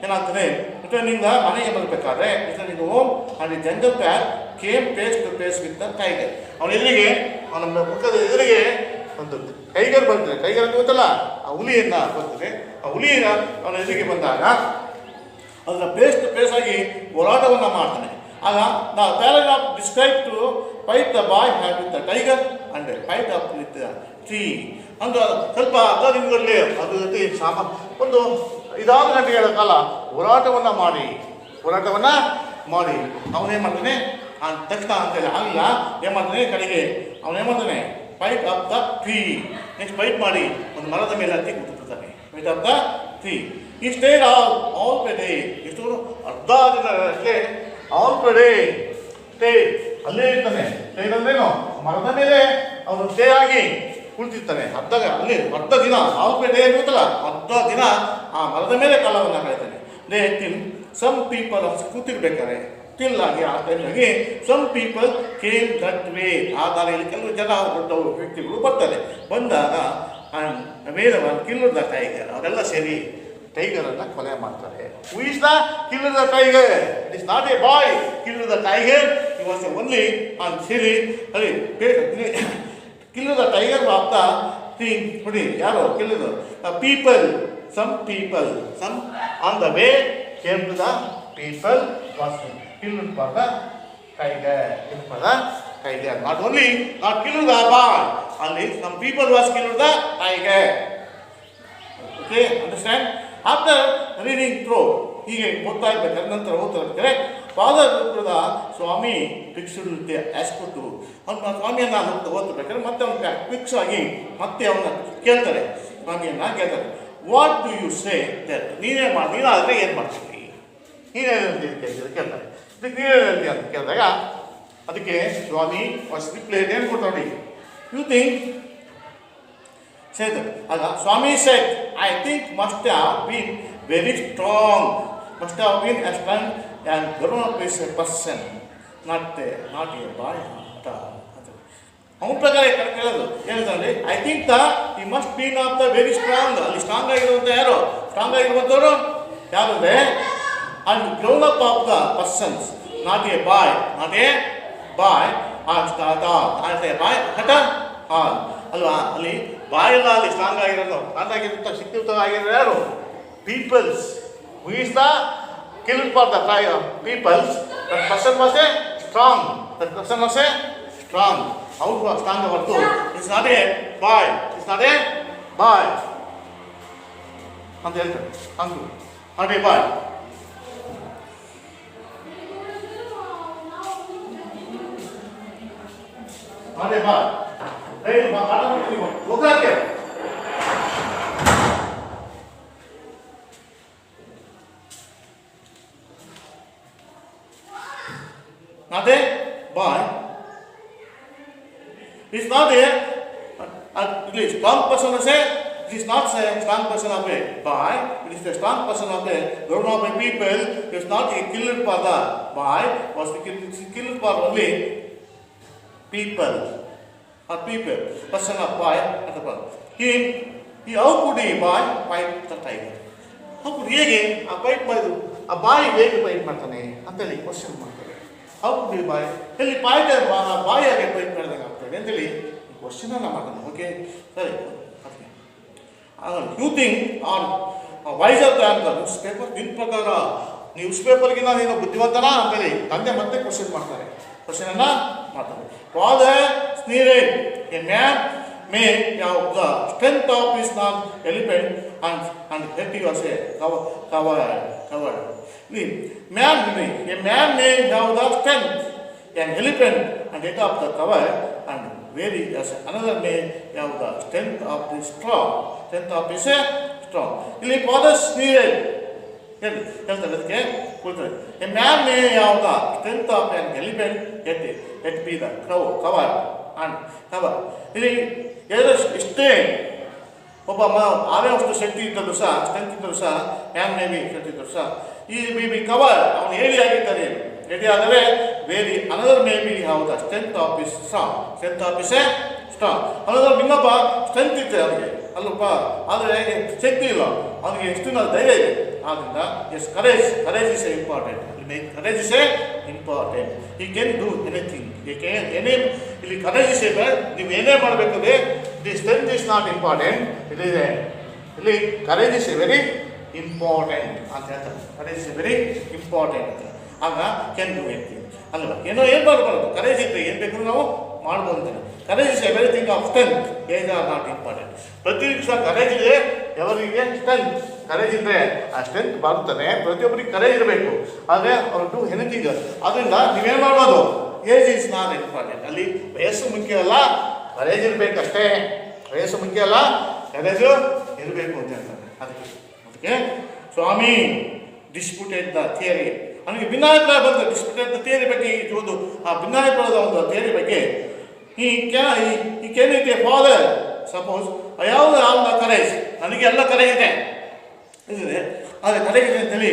Speaker 1: ಏನಾಗ್ತದೆ? ರಿಟರ್ನಿಂಗ್ ಮನೆಗೆ ಬರಬೇಕಾದ್ರೆ ರಿಟರ್ನಿಂಗ್ ಹೋಮ್ ಅಲ್ಲಿ jungle pack came face to face with the tiger. ಅವನ ಮುಖದ ಎದುರಿಗೆ ಒಂದು ಟೈಗರ್ ಬರ್ತದೆ. ಟೈಗರ್ ಅಂತ ಗೊತ್ತಲ್ಲ, ಆ ಹುಲಿಯನ್ನ ಬರ್ತದೆ. ಆ ಹುಲಿಯನ್ನ ಅವನ ಎದುರಿಗೆ ಬಂದಾಗ ಅದನ್ನ ಫೇಸ್ ಟು ಫೇಸ್ ಆಗಿ ಹೋರಾಟವನ್ನು ಮಾಡ್ತಾನೆ. ಆಗ ನಾವು paragraph describe to fight the boy with the tiger and fight up with the tree. ಅಂದ್ರೆ ಸ್ವಲ್ಪ ಅರ್ಧ ದಿನಗಳಲ್ಲಿ ಅದು ಜೊತೆ ಒಂದು 5 ಗಂಟೆಗಳ ಕಾಲ ಹೋರಾಟವನ್ನು ಮಾಡಿ ಅವನೇನು ಮಾಡ್ತಾನೆ ತಕ್ಷಣ ಅಂತೇಳಿ ಆಗಲಿಲ್ಲ. ಏನು ಮಾಡ್ತಾನೆ ಕಡೆಗೆ ಅವನೇನು ಮಾಡ್ತಾನೆ fight of the tree. Next fight ಮಾಡಿ ಒಂದು ಮರದ ಮೇಲೆ ಹತ್ತಿ ಕೂತಿರ್ತಾನೆ. Fight of the tree. ಈ ಸ್ಟೇಡ್ ಆಲ್ ಪೆ ಡೇ. ಎಷ್ಟು ಅರ್ಧ ದಿನಕ್ಕೆ ಆಲ್ ಪೆ ಡೇ ಸ್ಟೇ ಅಲ್ಲೇ ಇರ್ತಾನೆ. ಸ್ಟೇಡ್ ಅಂದ್ರೇನು? ಮರದ ಮೇಲೆ ಅವನು ಸ್ಟೇ ಆಗಿ ಕುಳಿತಿರ್ತಾನೆ. ಅರ್ಧ ದಿನ ಆಲ್ ಪೆ ಡೇ ಇರುತ್ತಲ್ಲ, ಅರ್ಧ ದಿನ ಆ ಮರದ ಮೇಲೆ ಕಾಲವನ್ನು ಕಳೀತಾನೆ. ದೇ ಟಿಲ್ ಸಮ್ ಪೀಪಲ್ ಕೂತಿರ್ಬೇಕಾರೆ ಟಿಲ್ ಆಗಿ ಆ ಟೈಮ್ನಾಗಿ some people came that way. ಆ ದಾರಿಯಲ್ಲಿ ಕೆಲವು ಜನ ದೊಡ್ಡ ವ್ಯಕ್ತಿಗಳು ಬರ್ತಾರೆ. ಬಂದಾಗ ವೇದವನ್ ಕಿಲ್ಲರ್ ದ ಟೈಗರ್. ಅವರೆಲ್ಲ ಸೇರಿ ಟೈಗರನ್ನು ಕೊಲೆ ಮಾಡ್ತಾರೆ. Who is the killer the tiger? It is not a boy killer the tiger. He was only on ಸಿರಿ ಅಲ್ಲಿ killer the tiger of the thing. ನೋಡಿ ಯಾರು killer? some people on the way came to the people was killed for the tiger. Not killed the boy, only some people was killed the tiger. Okay, understand? After reading through, ಹೀಗೆ ಓದ್ತಾ ಇರ್ಬೇಕಾದ್ರೆ ನಂತರ ಓದ್ತಾ ಇರ್ಬೇಕಾದ್ರೆ father ಸ್ವಾಮಿ ಭಿಕ್ಷುಡು ಅಸ್ಕೊಟ್ಟು ಅವ್ನು ಸ್ವಾಮಿಯನ್ನು ಓದ್ತಿರ್ಬೇಕಾದ್ರೆ ಮತ್ತೆ ಅವ್ನು ಫಿಕ್ಸ್ ಆಗಿ ಮತ್ತೆ ಅವನ್ನ ಕೇಳ್ತಾರೆ. ಸ್ವಾಮಿಯನ್ನು ಕೇಳ್ತಾರೆ, what do you say that? ನೀನಾದರೆ ಏನು ಮಾಡ್ತೀವಿ? ಕೇಳ್ತಾರೆ. ಇದಕ್ಕೆ ನೀವೇನು ಹೇಳ್ತೀಯ ಅಂತ ಕೇಳಿದಾಗ ಅದಕ್ಕೆ ಸ್ವಾಮಿ ವಾಸ್ ರಿಪ್ಲೈಡ್ ಏನು ಕೊಡ್ತಾ ನೋಡಿ, ಯು ಥಿಂಕ್ said ಆಗ ಸ್ವಾಮಿ said I think must have been very strong, must have been a strong and grown up as a person, not a boy ಅಂತ. ಅವನ ಪ್ರಕಾರ ಕೇಳೋದು ಹೇಳ್ತಾರೆ I think he must been of the very strong. ಅಲ್ಲಿ strong ಆಗಿರುವಂಥ ಯಾರು strong ಆಗಿರುವಂಥವ್ರು ಯಾರು ಅಂದರೆ and grown up of the persons, not a boy boy boy ಹಠ ಹಾಲ್ ಅಲ್ವಾ. ಅಲ್ಲಿ ಬಾಯಲ್ಲ, ಅಲ್ಲಿ ಸ್ಟ್ರಾಂಗ್ ಆಗಿರೋದು ಸ್ಟ್ರಾಂಗ್ ಆಗಿರುವಂಥ ಶಕ್ತಿಯುತ ಆಗಿರೋ ಯಾರು peoples. Who is the killed for the peoples, that person was a strong, that person was a strong. ಅವ್ರು ಸ್ಟ್ರಾಂಗ್ ಹೊರತು it's not a boy, it's not a boy ಅಂತ ಹೇಳ್ತಾರೆ. ಹಂಗು not a boy. Not a boy. ಹೋಗ್ಲಾಕೆ not a boy. It's not a strong person of a, it is not a strong person of a boy, it is a strong person of a grown up people. It is not a killed for the boy, was killed for only people or people, person of boy at the point. He how could he boy fight the tiger? How could ಹೇಗೆ ಆ fight ಮಾಡಿದ್ರು, ಆ ಬಾಯಿ ಹೇಗೆ fight ಮಾಡ್ತಾನೆ ಅಂತೇಳಿ question ಮಾಡ್ತಾರೆ. How could ಬಾಯ್ ಇಲ್ಲಿ ಪಾಯಿಂಟ್ ಬಾಯಿಯಾಗೆ ಫೈಟ್ ಮಾಡಿದಾಗ ಆಗ್ತದೆ ಅಂತೇಳಿ ಕ್ವಶನ್ ಅಲ್ಲ ಮಾಡೋಣ. ಓಕೆ ಸರಿ. You think on wiser than the newspaper. ನಿನ್ನ ಪ್ರಕಾರ ನ್ಯೂಸ್ ಪೇಪರ್ಗಿನ ನೀನು ಬುದ್ಧಿವಂತನಾ ಅಂತೇಳಿ ತಂದೆ ಮತ್ತೆ ಕ್ವಶನ್ ಮಾಡ್ತಾರೆ, ಕ್ವಶನನ್ನು ಮಾಡ್ತಾರೆ. Father sneered a man may have the strength of his non-elephant and head was a covered. Man, a man may have the strength, an elephant and head of the cover, and very as another may have the strength of the straw. Strength of his straw. ಇಲ್ಲಿ fathers needed. ಹೇಳ್ತಾರೆ ಅದಕ್ಕೆ ಕೊಡ್ತಾರೆ. A man may have the strength of an elephant, yet be the cover and cover. ಇಲ್ಲಿ ಇಷ್ಟೇ ಒಬ್ಬ ಆರೇ ಅಷ್ಟು ಶಕ್ತಿ ಇದ್ದರೂ ಸಹ, ಸ್ಟ್ರೆಂತ್ ಇದ್ದರೂ ಸಹ, ಹ್ಯಾನ್ ಮೇ ಬಿ ಶಕ್ತಿ ಇದ್ದರೂ ಸಹ ಈ ಬಿ ಕವರ್ ಅವನು ಹೇಳಿ ಆಗಿರ್ತಾನೆ. ಹೇಳಿ ಆದರೆ very another may be how the strength of is strong, strength of is a strong. Another ಇನ್ನೊಬ್ಬ ಸ್ಟ್ರೆಂತ್ ಇದೆ ಅವನಿಗೆ ಅಲ್ಲಪ್ಪ, ಆದರೆ ಶಕ್ತಿ ಇಲ್ಲ ಅವನಿಗೆ, ಎಷ್ಟು ಧೈರ್ಯ ಇದೆ. ಆದ್ದರಿಂದ as courage is a important. Courage is a important. ಈ ಕ್ಯಾನ್ ಡೂ ಎನಿಥಿಂಗ್. ಏನೇ ಇಲ್ಲಿ ಕರೇಜ್ ಇಸ್ ಎ, ನೀವು ಏನೇ ಮಾಡಬೇಕಾದ್ರೆ the strength is not important, it is ಇಲ್ಲಿ courage is a very important ಅಂತ ಹೇಳ್ತಾರೆ. Courage is a very important ಅಂತ. ಆಗ ಕ್ಯಾನ್ ಡೂ ಎನಿಥಿಂಗ್ ಅಲ್ವಾ. ಏನು ಮಾಡಬಾರ್ದು, ಕರೇಜ್ ಇದ್ದರೆ ಏನು ಬೇಕಾದ್ರೂ ನಾವು ಮಾಡ್ಬೋದು ಅಂತಾರೆ. Courage is everything of strength, age are not important. ಪ್ರತಿ ನಿಮಿಷ ಕರೇಜ್ ಇದೆ, ఎవರಿಗೆ ಸ್ಟ್ರೆಂತ್ ಕರೇಜ್ ಇದ್ದರೆ ಆ ಸ್ಟ್ರೆಂತ್ ಬರ್ತದೆ. ಪ್ರತಿಯೊಬ್ಬರಿಗೆ ಕರೇಜ್ ಇರಬೇಕು, ಆದರೆ ಅವ್ರು ಡೂ ಎನಿಥಿಂಗ್. ಅದರಿಂದ ನೀವೇನು ಮಾಡ್ಬೋದು, ಏಜ್ ಇಸ್ ನಾಟ್ ಇಂಪಾರ್ಟೆಂಟ್. ಅಲ್ಲಿ ವಯಸ್ಸು ಮುಖ್ಯ ಅಲ್ಲ, ಕರೇಜ್ ಇರಬೇಕಷ್ಟೇ. ವಯಸ್ಸು ಮುಖ್ಯ ಅಲ್ಲ, ಕರೇಜು ಇರಬೇಕು ಅಂತ ಹೇಳ್ತಾರೆ. ಅದಕ್ಕೆ ಸ್ವಾಮಿ ಡಿಸ್ಪ್ಯೂಟೆಡ್ ದ ಥಿಯರಿ, ಅವನಿಗೆ ಭಿನ್ನಾಭಿಪ್ರಾಯ ಬಂದ ಡಿಸ್ಪ್ಯೂಟೆಡ್ ದ ಥಿಯರಿ ಬಗ್ಗೆ, ಇದು ಆ ಭಿನ್ನಾಭಿಪ್ರಾಯದ ಒಂದು ಥಿಯರಿ ಬಗ್ಗೆ ಈ can it A father suppose ಯಾವುದು ಆಲ್ ದ ಕರೇಜ್, ನನಗೆ ಎಲ್ಲ ಕರೇಜ್ ಇದೆ ಆದರೆ ಕರೇಜ್ ಇದೆ ಅಂತೇಳಿ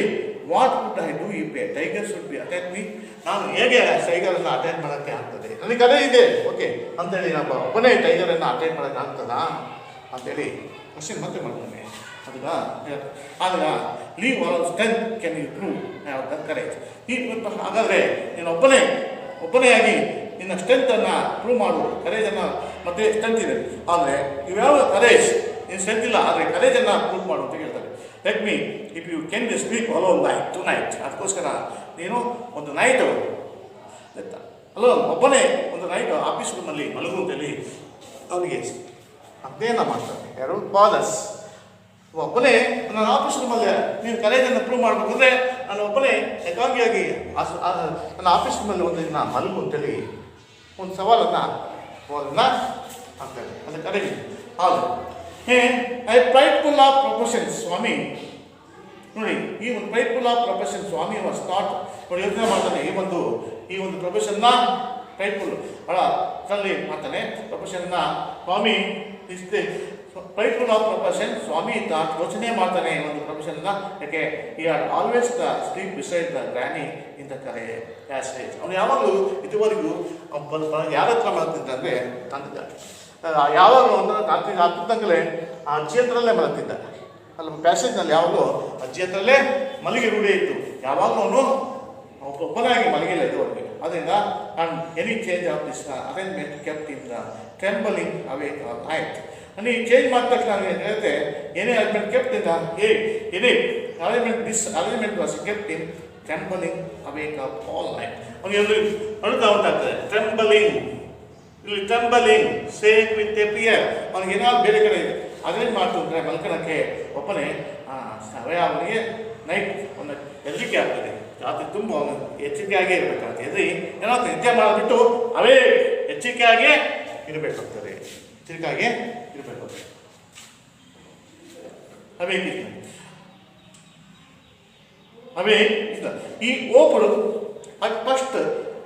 Speaker 1: what would I do if A tiger should be attack me, ನಾನು ಹೇಗೆ ಟೈಗರನ್ನು ಅಟ್ಯಾಕ್ ಮಾಡೋಕ್ಕೆ ಆಗ್ತದೆ, ನನಗೆ ಕರೇಜ್ ಇದೆ ಓಕೆ ಅಂತೇಳಿ ನಮ್ಮ ಒಬ್ಬನೇ ಟೈಗರನ್ನು ಅಟ್ಯಾಕ್ ಮಾಡೋಕ್ಕೆ ಆಗ್ತದಾ ಅಂತೇಳಿ ಕ್ವಶನ್ ಮತ್ತೆ ಮಾಡ್ತಾನೆ. ಆದ್ರೆ leave all strength can you prove have the courage. ಹಾಗಾದರೆ ನೀನು ಒಬ್ಬನೇ ಆಗಿ ನಿನ್ನ ಸ್ಟ್ರೆಂತನ್ನು ಪ್ರೂವ್ ಮಾಡು, ಕರೇಜನ್ನು ಮತ್ತೆ ಸ್ಟ್ರೆಂತ್ ಇದೆ, ಆದರೆ ಇವ್ಯಾವ ಕರೇಜ್ ನೀನು ಸ್ಟ್ರೆಂತ್ ಇಲ್ಲ ಆದರೆ ಕರೇಜನ್ನು ಪ್ರೂವ್ ಮಾಡು ಅಂತ ಹೇಳ್ತಾರೆ. Let me if you can ಡಿ ಸ್ಪೀಕ್ ಅಲೋನ್ ಟು ನೈಟ್, ಅದಕ್ಕೋಸ್ಕರ ನೀನು ಒಂದು ನೈಟು ಅಲೋನ್ ಒಬ್ಬನೇ ಒಂದು ನೈಟ್ ಆಫೀಸ್ ರೂಮಲ್ಲಿ ಮಲಗು ಅಂತೇಳಿ ಅವನಿಗೆ ಅದೇನ ಮಾಡ್ತಾರೆ ಯಾರು ಫಾದರ್ಸ್. ಒಬ್ಬನೇ ನನ್ನ ಆಫೀಸ್ ರೂಮಲ್ಲಿ ನೀನು ಕರೇಜನ್ನು ಪ್ರೂವ್ ಮಾಡಬೇಕಂದ್ರೆ ನಾನು ಒಬ್ಬನೇ ಏಕಾಂಗಿಯಾಗಿ ನನ್ನ ಆಫೀಸ್ ರೂಮಲ್ಲಿ ಒಂದು ದಿನ ಮಲಗು ಅಂತೇಳಿ ಒಂದು ಸವಾಲನ್ನು ಆಗ್ತದೆ. ಅದು ಕರೇಜ್. ಹೌದು I prideful of professions Swami ನೋಡಿ, ಈ ಒಂದು prideful of profession Swami was not ನೋಡಿ ಯೋಚನೆ ಮಾಡ್ತಾನೆ. ಈ ಒಂದು ಪ್ರೊಫೆಷನ್ನ ಪ್ರೈಟ್ಫುಲ್ ಅದರಲ್ಲಿ ಮಾಡ್ತಾನೆ. ಪ್ರೊಫೆಷನ್ನ ಸ್ವಾಮಿ ಇಷ್ಟೇ ಪ್ರೈಟ್ಫುಲ್ ಆಫ್ ಪ್ರೊಫೆಷನ್ ಸ್ವಾಮಿ ಯೋಚನೆ ಮಾಡ್ತಾನೆ ಒಂದು ಪ್ರೊಫೆಷನ್ನ. ಯಾಕೆ ಈ are always the sleep beside the ಗ್ರಾನಿ in the ಕರೆ ಪ್ಯಾಸೇಜ್. ಅವನು ಯಾವಾಗಲೂ ಇದುವರೆಗೂ ಯಾರ ಹತ್ರ ಮಾಡ್ತಿದ್ದ ಅಂದರೆ ಯಾವಾಗಲೂ ಒಂದು ರಾತ್ರಿ ಹತ್ತಂಗಲೇ ಆ ಅಜ್ಜಿ ಹತ್ರಲ್ಲೇ ಮಲಗ್ತಿದ್ದ. ಅಲ್ಲಿ ಪ್ಯಾಸೇಜ್ನಲ್ಲಿ ಯಾವಾಗಲೂ ಅಜ್ಜಿ ಹತ್ರಲ್ಲೇ ಮಲಗಿ ರೂಢಿ ಇತ್ತು. ಯಾವಾಗಲೂ ಅವನು ಒಬ್ಬನಾಗಿ ಮಲಗಿಲ್ಲ ಇದುವರೆಗೆ. ಅದರಿಂದ any change of this arrangement kept in the trembling awake ಆಯ್ತು. ನೀವು ಚೇಂಜ್ ಮಾಡಿದ ತಕ್ಷಣ ಹೇಳುತ್ತೆ ಏನೇ arrangement kept in the any arrangement this arrangement was kept in trembling awake of all night. ಅವನಿಗೆ ಅಳುತ್ತಾ ಉಂಟಾಗ್ತದೆ. ಟ್ರೆಂಬಲಿಂಗ್ ಇಲ್ಲಿ trembling same with a fear. ಅವನಿಗೆ ಏನಾದ್ರು ಬೇರೆ ಕಡೆ ಅರೇಂಜ್ ಮಾಡ್ತಿದ್ರೆ ಮಲ್ಕಣಕ್ಕೆ ಒಪ್ಪನೆ ಅವನಿಗೆ ನೈಟ್ ಒಂದು ಹೆದರಿಕೆ ಆಗ್ತದೆ. ರಾತ್ರಿ ತುಂಬ ಅವನು ಎಚ್ಚರಿಕೆಯಾಗೇ ಇರಬೇಕಾಗ್ತದೆ. ಎದ್ರಿ ಏನಾಗ್ತದೆ ನಿದ್ದೆ ಮಾಡಿಬಿಟ್ಟು ಅವೇ ಎಚ್ಚರಿಕೆಯಾಗೇ ಇರಬೇಕಾಗ್ತದೆ. ಎಚ್ಚರಿಕೆಯಾಗೇ ಇರಬೇಕಾಗ್ತದೆ. ಅವೇ ಇಲ್ಲ ಈ ಓಪಡು at first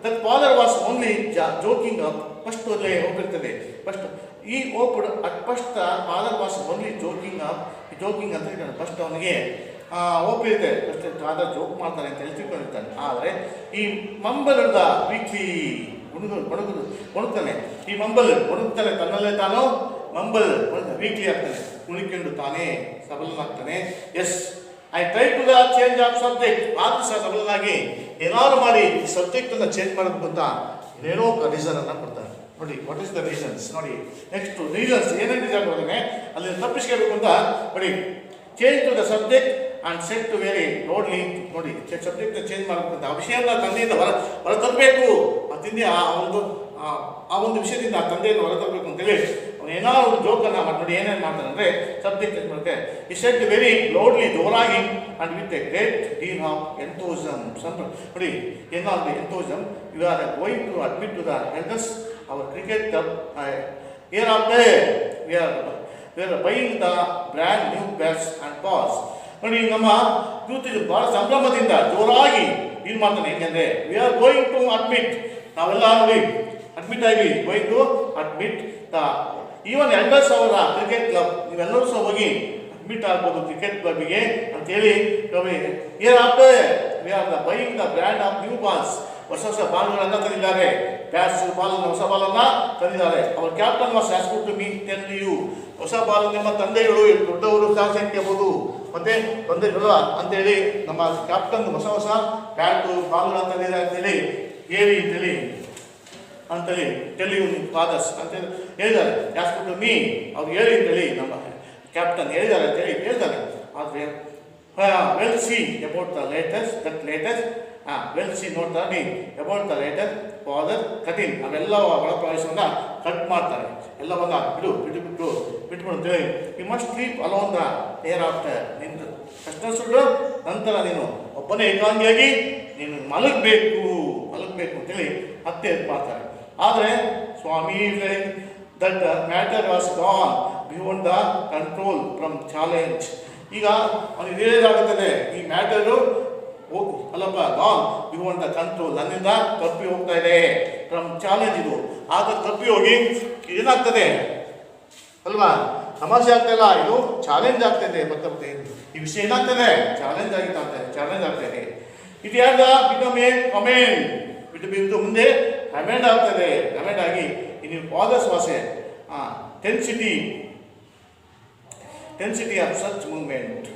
Speaker 1: that father was only joking up. First ಅಲ್ಲೇ ಹೋಗಿರ್ತದೆ. ಫಸ್ಟ್ ಈ ಓಪಡ್ at first father was only joking up. Joking ಅಂತ ಹೇಳ್ತಾನೆ. ಫಸ್ಟ್ ಅವನಿಗೆ ಒಪ್ಪಿರುತ್ತೆ. ಫಸ್ಟ್ ಫಾದರ್ ಜೋಕ್ ಮಾಡ್ತಾನೆ ಅಂತ ತಿಳ್ಕೊಂಡಿರ್ತಾನೆ. ಆದರೆ ಈ ಮಂಬಲದ ವೀಕ್ಲಿ ಒಣಗ್ತಾನೆ. ಈ ಮಂಬಲ್ ಒಣಗ್ತಾನೆ ತನ್ನಲ್ಲೇ ತಾನು ಮಂಬಲ್ ವೀಕ್ಲಿ ಆಗ್ತಾನೆ. ಕುಣಿಕೊಂಡು ತಾನೇ ಸಬಲನಾಗ್ತಾನೆ. As I try to the change of subject. ಆದರೂ ಸಹ ಸಬಲನಾಗಿ ಏನಾದ್ರು ಮಾಡಿ ಈ ಸಬ್ಜೆಕ್ಟನ್ನು ಚೇಂಜ್ ಮಾಡಬೇಕು ಅಂತ ಏನೇನೋ ರೀಸನನ್ನು ಕೊಡ್ತಾನೆ. ನೋಡಿ ವಾಟ್ ಈಸ್ ದ ರೀಸನ್ಸ್. ನೋಡಿ ನೆಕ್ಸ್ಟ್ ರೀಸನ್ಸ್ ಏನೇನು ರೀಸನ್ ಕೊಡ್ತಾನೆ ಅಲ್ಲಿ ತಪ್ಪಿಸ್ಕೋಬೇಕು ಅಂತ. ನೋಡಿ change to the subject and set to very loudly. ನೋಡಿ ಸಬ್ಜೆಕ್ಟ್ ಚೇಂಜ್ ಮಾಡಬೇಕು ಅಂತ ಆ ವಿಷಯನ ತಂದೆಯಿಂದ ಹೊರ ತರಬೇಕು. ಆ ತಿಂದೆ ಆ ಒಂದು ವಿಷಯದಿಂದ ಆ ತಂದೆಯನ್ನು ಹೊರ ತರಬೇಕು ಅಂತೇಳಿ ಅವನು ಏನಾದ್ರು ಒಂದು ಜೋಕನ್ನು ಮಾಡಿ. ನೋಡಿ ಏನೇನು ಮಾಡ್ತಾನೆ ಅಂದರೆ ಸಬ್ಜೆಕ್ಟ್ ಚೇಂಜ್ ಮಾಡುತ್ತೆ. ಈ ಸೆಟ್ ವೆರಿ ಲೌಡ್ಲಿ ಜೋರಾಗಿ and with a great deal of enthusiasm. ನೋಡಿ ಏನಾದ್ರು enthusiasm. You are going to admit to the elders our cricket club year after we are buying the brand new bats and balls. ನೋಡಿ ನಮ್ಮ youth ಭಾಳ ಸಂಭ್ರಮದಿಂದ ಜೋರಾಗಿ ಏನು ಮಾಡ್ತಾನೆ ಹೆಂಗಂದರೆ we are going to admit. ನಾವೆಲ್ಲ ನೋಡಿ ಅಡ್ಮಿಟ್ ಆಗಿ going to admit the even elders our cricket club. ನೀವೆಲ್ಲರೂ ಸಹ ಹೋಗಿ ಅಡ್ಮಿಟ್ ಆಗ್ಬೋದು ಕ್ರಿಕೆಟ್ ಕ್ಲಬ್ಗೆ ಅಂತೇಳಿ. Year after we are the buying the brand of new balls. ಹೊಸ ಹೊಸ ಬಾಲ್ಗಳನ್ನು ತಂದಿದ್ದಾರೆ. ಬ್ಯಾಟ್ಸ್ ಬಾಲನ್ನು ಹೊಸ ಬಾಲನ್ನು ತಂದಿದ್ದಾರೆ. ಅವರ captain was asked to me tell you. ಹೊಸ ಬಾಲ್ ನಿಮ್ಮ ತಂದೆಗಳು ದೊಡ್ಡವರು ಸಾಧಿಸಬಹುದು ಮತ್ತೆ ತಂದೆಗಳು ಅಂತೇಳಿ ನಮ್ಮ ಕ್ಯಾಪ್ಟನ್ ಹೊಸ ಬ್ಯಾಟು ಬಾಲ್ಗಳನ್ನು ತಂದಿದ್ದಾರೆ ಅಂತೇಳಿ ಹೇಳಿ ಅಂತೇಳಿ ಟೆಲ್ ಯು ಫಾದರ್ಸ್ ಅಂತೇಳಿ ಹೇಳಿದ್ದಾರೆ. ಆಸ್ಕ್ಡ್ ಟು ಮೀ ಅವ್ರು ಹೇಳಿ ಅಂತೇಳಿ ನಮ್ಮ ಕ್ಯಾಪ್ಟನ್ ಹೇಳಿದ್ದಾರೆ ಅಂತೇಳಿ ಹೇಳ್ತಾರೆ. ಆದರೆ well see about the latest well see ನೋಡ್ತಾ about the latest father cutting. ಅವೆಲ್ಲ ಒಳ ಪ್ರವೇಶವನ್ನು ಕಟ್ ಮಾಡ್ತಾರೆ. ಎಲ್ಲವನ್ನ ಬಿಟ್ಬಿಟ್ಟು ಅಂತೇಳಿ you must sleep alone the air after. ನಿಂದು ಕಷ್ಟ ಸುಳ್ಳು ನಂತರ ನೀನು ಒಬ್ಬನೇ ಏಕಾಂಗಿಯಾಗಿ ನೀನು ಮಲಗಬೇಕು ಅಂತೇಳಿ ಅತ್ತೆ ಮಾಡ್ತಾರೆ. ಆದರೆ ಸ್ವಾಮಿ that matter was gone beyond the control from challenge. ಈಗ ಅವನಿಗೆ ಹೇಳಲಾಗುತ್ತದೆ ಈ ಮ್ಯಾಟರು ಅಲ್ಲಪ್ಪ ಗಾನ್ ಬಿಯಾಂಡ್ ದ ಕಂಟ್ರೋಲ್, ನನ್ನಿಂದ ತಪ್ಪಿ ಹೋಗ್ತಾ ಇದೆ. ಫ್ರಮ್ ಚಾಲೆಂಜ್ ಇದು ಆಗ ತಪ್ಪಿ ಹೋಗಿ ಏನಾಗ್ತದೆ ಅಲ್ವಾ, ಸಮಸ್ಯೆ ಆಗ್ತಾಯಿಲ್ಲ, ಇದು ಚಾಲೆಂಜ್ ಆಗ್ತಾಯಿದೆ. ಮತ್ತೆ ಈ ವಿಷಯ ಏನಾಗ್ತದೆ ಚಾಲೆಂಜ್ ಆಗ್ತಾಯಿದೆ. ಇದು ಯಾರ್ದ ಬಿಕಮ್ ಎ ಕಮೆಂಡ್ ಬಿಟ್ಟು ಮುಂದೆ ಕಮೆಂಡ್ ಆಗ್ತದೆ. ಕಮೆಂಡ್ ಆಗಿ ಇನ್ನು father's was tenacity of such movement.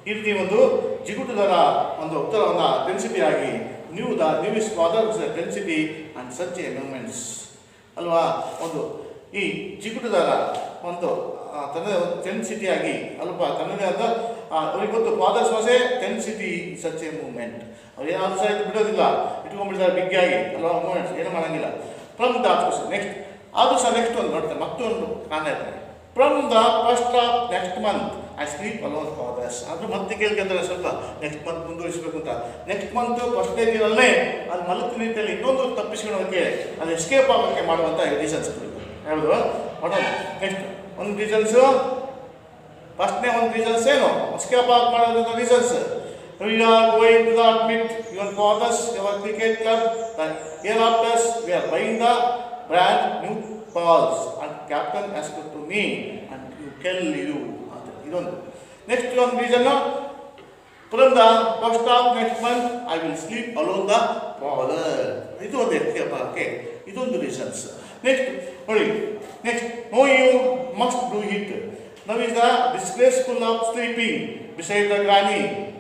Speaker 1: ಈ ರೀತಿ ಒಂದು ಜಿಗುಟುದರ ಒಂದು ಉತ್ತರವನ್ನು ಡೆನ್ಸಿಟಿ ಆಗಿ new is father's density and such a movements ಅಲ್ವಾ. ಒಂದು ಈ ಜಿಗುಟುದರ ಒಂದು ತನ್ನ ಟೆನ್ಸಿಟಿ ಆಗಿ ಅಲ್ಪ ತನ್ನದೇ ಆದ ಅವ್ರಿಗೆ ಗೊತ್ತು fathers was ಟೆನ್ಸಿಟಿ such A movement. ಅವ್ರು ಏನಾದ್ರು ಸಹ ಬಿಡೋದಿಲ್ಲ, ಇಟ್ಕೊಂಡ್ಬಿಡ್ತಾರೆ ಬಿಗ್ಗಾಗಿ ಅಲ್ವಾ ಮೂಮೆಂಟ್ಸ್ ಏನು ಮಾಡೋಂಗಿಲ್ಲ. ಫ್ರಮ್ ದ ನೆಕ್ಸ್ಟ್ ಆದರೂ ಸಹ ನೆಕ್ಸ್ಟ್ ಒಂದು ನೋಡ್ತಾರೆ ಮತ್ತೊಂದು ಕಾರಣ ಇರ್ತಾರೆ. From the first of next month I sleep alone father's. ಅದು ಮತ್ತೆ ಕೇಳ್ಕೊಂತಾರೆ ಸ್ವಲ್ಪ ನೆಕ್ಸ್ಟ್ ಮಂತ್ ಮುಂದುವರಿಸಬೇಕು ಅಂತ. ನೆಕ್ಸ್ಟ್ ಮಂತ್ ಫಸ್ಟ್ನೇ ದಿನಲ್ಲೇ ಅದು ಮಲಗ್ತೀನಿ ಅಂತೇಳಿ ಇನ್ನೊಂದು ತಪ್ಪಿಸ್ಕೊಳ್ಳೋಕ್ಕೆ ಅದು ಎಸ್ಕೇಪ್ ಆಗೋಕ್ಕೆ ಮಾಡುವಂಥ ರೀಸನ್ಸ್ಗಳು ಯಾವುದು ಮಾಡೋದು. ನೆಕ್ಸ್ಟ್ ಒಂದು ರೀಸನ್ಸು ಫಸ್ಟ್ನೇ ಒಂದು ರೀಸನ್ಸ್ ಏನು ಎಸ್ಕೇಪ್ ಆಗಿ ಮಾಡೋದಂಥ reasons We are going to admit your fathers, your cricket club, the hereafters, we are buying the brand new balls. And captain asked to me, and you tell you. Next one reason, from the first of next month, I will sleep alone the bowler. This one okay. This one the reasons. Next, no, you must do it. Now is the disgraceful of sleeping beside the granny.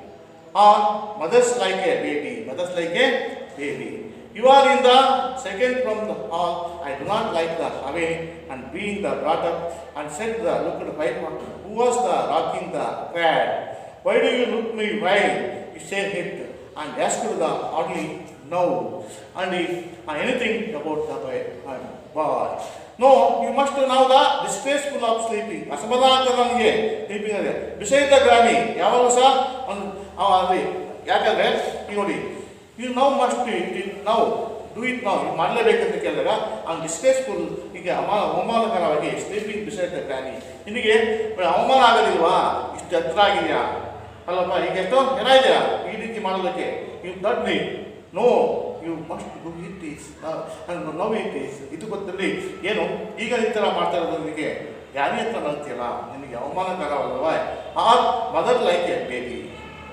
Speaker 1: Or mothers like a baby. Mothers like a baby. You are in the second from the hall. I do not like the away and being the brought up and said the look at the pipe. Who was the rocking the crowd? Why do you look me while you said it and asked the oddly no and anything about the boy? No, you must know the disgraceful of sleeping. Asamadhanಗೆ sleeping ಇದೆ. Beside the granny. ಯಾವಾಗ ಸಹ ಅಲ್ಲಿ ಯಾಕಂದ್ರೆ ಈಗ ನೋಡಿ you now must do it now. Do it now. ನೀವು ಮಾಡಲೇಬೇಕಂತ ಕೇಳಿದಾಗ ಅವ್ನು ಡಿಸ್ಗ್ರೇಸ್ಫುಲ್ ಈಗ ಅವಮಾನಕರವಾಗಿ ಸ್ಲೀಪಿಂಗ್ ಬಿಸೈಡ್ ದ ಗ್ರಾನಿ. ನಿನಗೆ ಅವಮಾನ ಆಗೋದಿಲ್ವಾ? ಇಷ್ಟು ಹತ್ರ ಆಗಿದೆಯಾ ಅಲ್ಲಪ್ಪ, ಈಗ ಎಷ್ಟೋ ಜನ ಇದೆಯಾ ಈ ರೀತಿ ಮಾಡೋದಕ್ಕೆ? You that me no you must do it is no it is. ಇದು ಗೊತ್ತಲ್ಲಿ ಏನು ಈಗ ಈ ಥರ ಮಾಡ್ತಾ ಇರೋದು ನಿನಗೆ ಯಾರಿ ಹತ್ರ ನಗ್ತೀಯಲ್ಲ, ನಿನಗೆ ಅವಮಾನಕರವಲ್ವ? Are mother like a baby.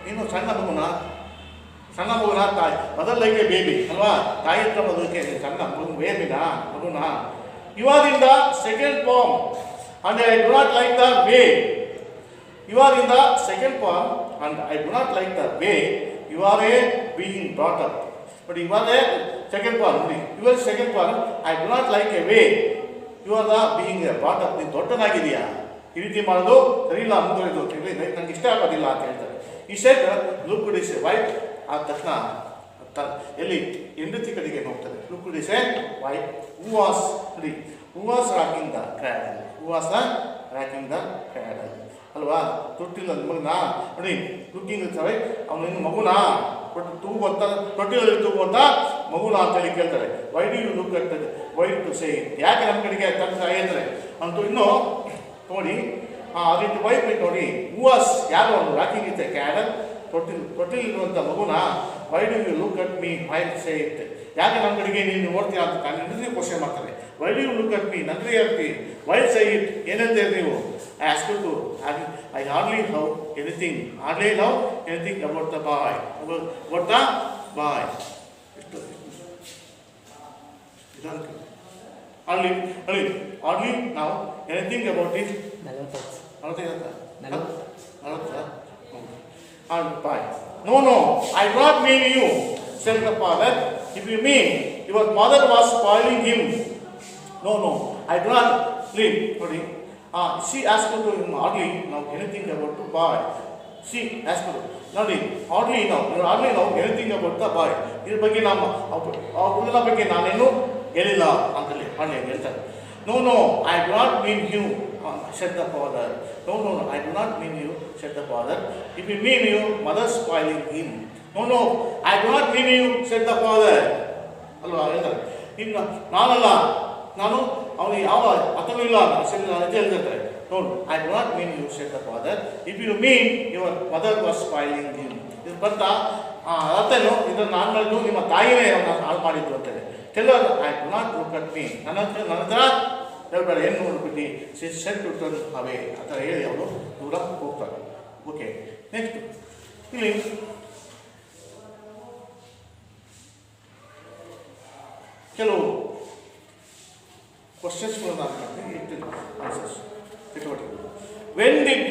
Speaker 1: ನೀನು ಸಣ್ಣ ಮಗುನ ತಾಯಿ ಮದರ್ ಲೈಕ್ ಎ ಬೇಬಿ ಅಲ್ವಾ? ತಾಯಿ ಹತ್ರ ಮದುವೆ ಸಣ್ಣ ಮಗು ಬೇಬಿನ ಮಗುನ. You are in the second form and I do not like the way. You are in the second form and I do not like the way you are being brought up. But you are the second form. You are the second form. I do not like a way you are the being brought up. ನೀನು ದೊಡ್ಡನಾಗಿದೆಯಾ, ಈ ರೀತಿ ಮಾಡೋದು ಸರಿ ಇಲ್ಲ, ಮುಂದುವರಿದು ನನಗೆ ಇಷ್ಟ ಆಗೋದಿಲ್ಲ ಅಂತ ಹೇಳ್ತಾರೆ. ಈ ಸೆಟ್ ಲುಕ್ ಇಸ್ ವೈಟ್ ಆದ ತಕ್ಷಣ ಎಲ್ಲಿ ಹೆಂಡತಿ ಕಡೆಗೆ ಹೋಗ್ತಾರೆ. Look is white who was rocking the cradle. Who was the rocking the cradle ಅಲ್ವಾ? ತೊಟ್ಟಿಲ್ಲ ಮಗನ ನೋಡಿ ಲುಕ್ಕಿಂಗ್ ಇರ್ತಾರೆ. ಅವನು ಇನ್ನು ಮಗುನ ತೂಗು ಅಂತ ತೊಟ್ಟಿಲಲ್ಲಿ ತೂಗು ಅಂತ ಮಗುನ ಅಂತೇಳಿ ಕೇಳ್ತಾರೆ. Why do you look at why to say ಯಾಕೆ ನಮ್ಮ ಕಡೆಗೆ ತಂತ್ರ ಹೇಳ್ತಾರೆ ಅಂತೂ ಇನ್ನು ನೋಡಿ ಆ ರೀತಿ ವೈಫ್ ನೋಡಿ ಹೂ ವಾಸ್ ಯಾರು ಅವನು ರಾಕಿಂಗ್ ಇತ್ತೆ ಕ್ಯಾಡಲ್ ತೊಟ್ಟಿಲಿರುವಂಥ ಮಗುನ why do you look at me why say it ಯಾಕೆ ನಮ್ಮ ಕಡೆಗೆ ನೀನು ನೋಡ್ತೀಯ ಅಂತ ನನ್ನ ಕ್ವಶನ್ ಮಾಡ್ತಾರೆ. Why do you look at me ನನ್ಗೆ ಹೇಳ್ತೀವಿ ವೈ ಸೇ ಇಟ್ ಏನಂತೀರಿ ನೀವು? I asked you to, I hardly know anything about the boy. About the boy. Hardly now anything about it. And boy. No, I do not mean you, said the father. If you mean your mother was spoiling him. No, I do not leave. She asked to him hardly now anything about the boy. She asked to hardly now anything about the boy. ಇದ್ರ ಬಗ್ಗೆ ನಮ್ಮ ಹುಡುಗನ ಬಗ್ಗೆ ನಾನೇನು ಹೇಳಿಲ್ಲ ಅಂತೇಳಿ ಹೇಳ್ತಾರೆ. No, I do not mean you, said the father. No, I do not mean you, said the father. If you mean you, mother spoiling him. No, I do not mean you, said the father. ಅಲ್ವಾ ಹೇಳ್ತಾರೆ. ಇನ್ನು ನಾನು ಅವನಿಗೆ ಯಾವ ಅರ್ಥನೂ ಇಲ್ಲ ಅಂತ ಹೇಳ್ತಾರೆ. ನೋಡು I do not mean you said the father. If you mean your mother was spoiling him. ಇದು ಬರ್ತಾ ಅರ್ಥ ಏನು? ಇದನ್ನು ನಾನು ಮಾಡಿದ್ದು ನಿಮ್ಮ ತಾಯಿನೇ ಅವನ್ನ ಹಾಳು ಮಾಡಿದ್ದು ಅಂತೇಳಿ. Teller I do not look at me. ನನ್ನ ಹತ್ರ ಹೇಳ್ಬೇಡ, ಏನು ನೋಡ್ಬಿಟ್ಟು ಸೆಟ್ ಟು ಟರ್ನ್ ಅವೇ ಆ ಥರ ಹೇಳಿ ಅವರು ದೂರ ಹೋಗ್ತಾರೆ. ಓಕೆ, ನೆಕ್ಸ್ಟ್ ಇಲ್ಲಿ ಕೆಲವು questions for the answers. When did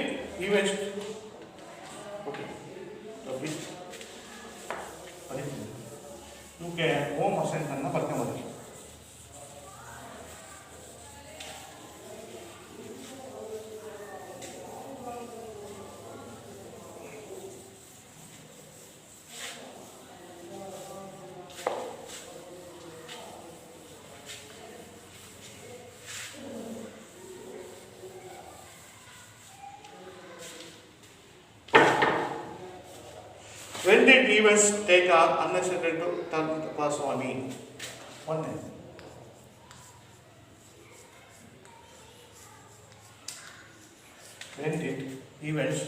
Speaker 1: events? Okay. Okay. Home assignment na barka madi. When did events take an unnecessary turn to pass on me? One thing. When did events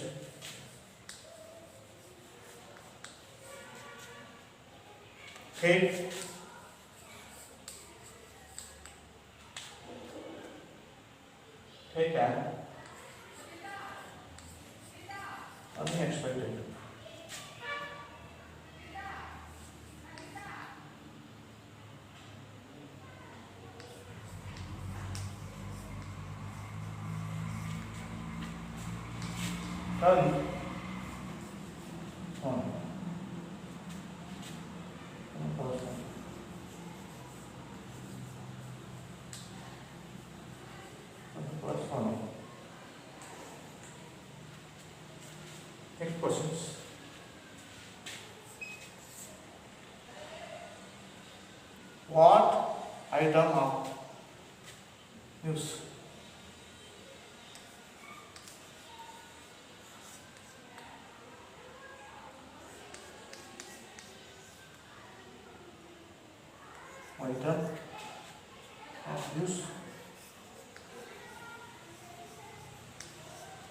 Speaker 1: Take an unexpected turn on a person. First one. Next questions. What item of news? Item of news.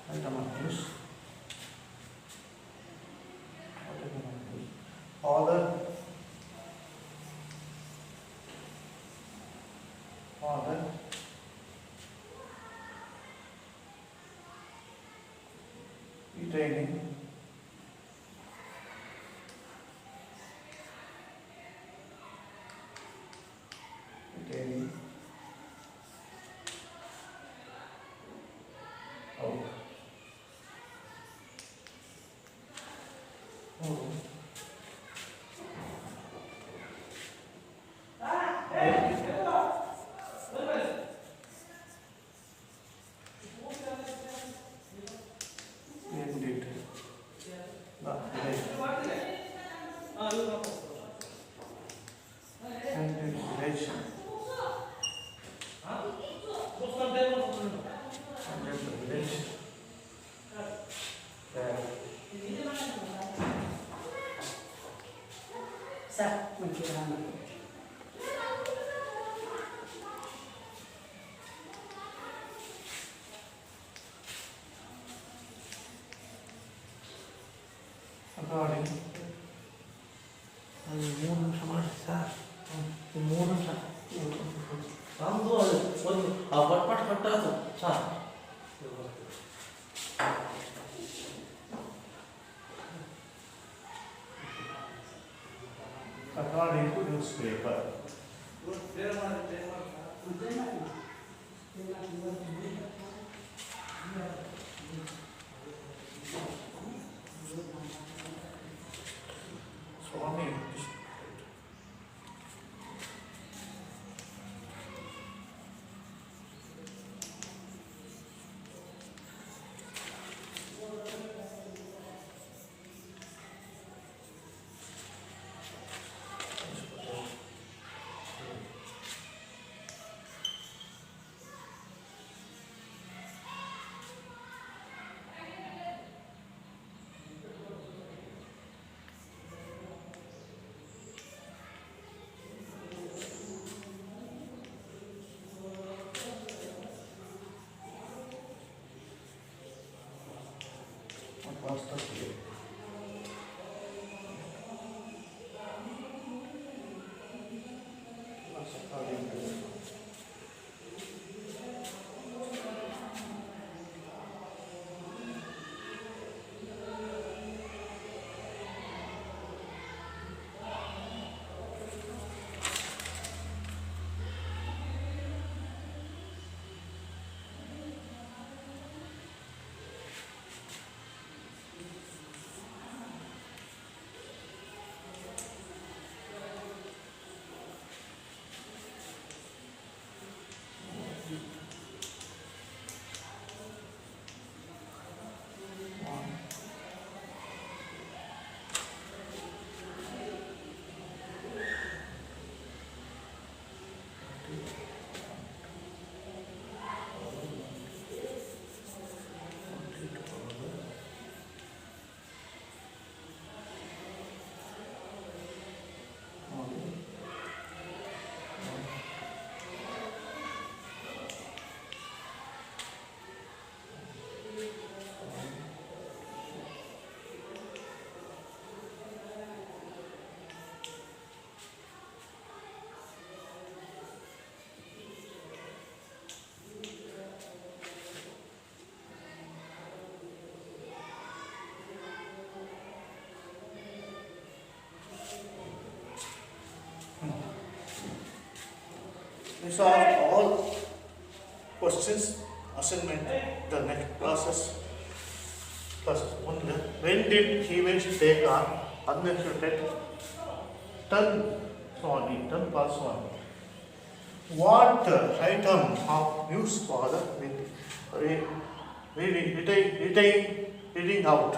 Speaker 1: Item of news. Item of news. Order. Order. Retaining. Retaining. Oh. Oh. Indeed. The village. And the village. And the village. There.
Speaker 2: Sa magkirama.
Speaker 1: According.
Speaker 3: ಅದು 3 ನಿಮಿಷ ಮಾಡಿ sir 3 ನಿಮಿಷ ನಮ್ಮದು ಅದು ಒಂದು ಪಟ್ ಪಟ್ ಕಟ್ಟಾದು sir
Speaker 1: According to newspaper. Swami. Across the field. According to These are all questions, assignment, the next process. When did events take on unexpected turn? Turn plus one. What item of news was reading out?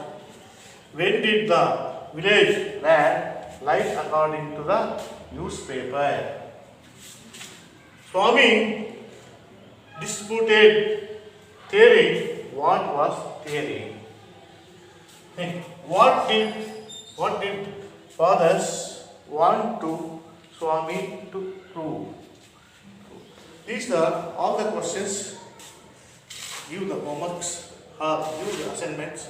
Speaker 1: When did the village ran light according to the newspaper? Swami disputed theory. What was theory? What did fathers want to Swami to prove? These are all the questions. Give the homeworks, give the assignments.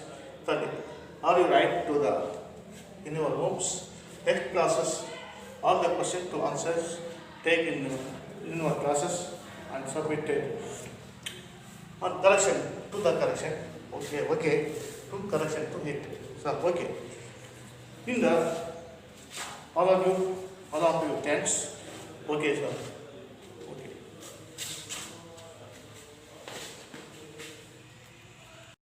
Speaker 1: Are you right to the in your rooms? Next classes, all the questions to answers take in your classes and submit it. On correction to the correction. Okay. To correction to it. So okay. In the all of you thanks. Okay, sir.